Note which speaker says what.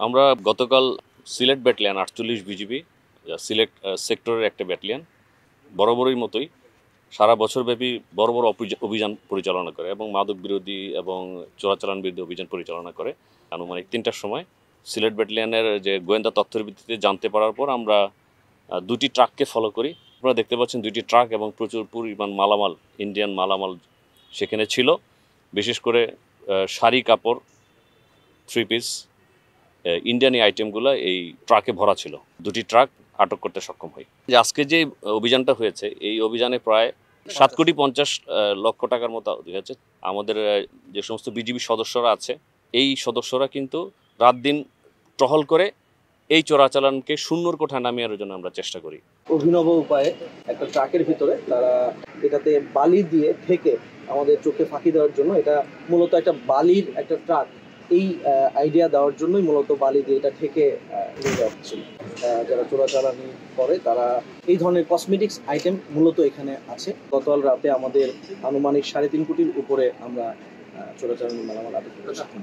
Speaker 1: আমরা গতকাল Sylhet battalion ৪৮ BGB Sylhet সেক্টরের একটা ব্যাটালিয়ন বরাবরই মতোই সারা বছরব্যাপী বড় বড় অভিযান পরিচালনা করে এবং মাদক বিরোধী এবং চোরাচালান বিরোধী অভিযান পরিচালনা করে। আনুমানিক ৩টার সময় সিলেট ব্যাটালিয়নের যে গোয়েন্দা তথ্যের ভিত্তিতে জানতে পারার পর আমরা দুটি ট্রাককে ফলো করি। আপনারা দেখতে পাচ্ছেন দুইটি ট্রাক এবং প্রচুর পরিমাণ মালামাল, ইন্ডিয়ান মালামাল সেখানে ছিল। বিশেষ করে শাড়ি, কাপড়, 3 পিস ইন্ডিয়ান এই আইটেমগুলো এই ট্রাকে ভরা ছিল। দুটি ট্রাক আটক করতে সক্ষম হই। যে আজকে যে অভিযানটা হয়েছে এই অভিযানে প্রায় 7,50,00,000 টাকার মতো হয়েছে। আমাদের যে সমস্ত বিজিবি সদস্যরা আছে এই সদস্যরা কিন্তু রাত দিন টহল করে এই চোরাচালানকে শূন্যর কোঠায় নামিয়ে জন্য আমরা চেষ্টা করি।
Speaker 2: অভিনব উপায়ে একটা ট্রাকের ভিতরে তারা এটাতে বালি দিয়ে ঠেকে আমাদের চোখে ফাঁকি দেওয়ার জন্য, এটা মূলত একটা বালির একটা ট্রাক, এই আইডিয়া দেওয়ার জন্যই মূলত বালি দিয়ে এটা ঠেকে নিয়ে যাওয়া হচ্ছিল। যারা চোরাচালানি করে তারা এই ধরনের কসমেটিক্স আইটেম মূলত এখানে আছে। গতকাল রাতে আমাদের আনুমানিক 3.5 কোটির উপরে আমরা চোরাচালানি মালামাল আটক করতে সক্ষম।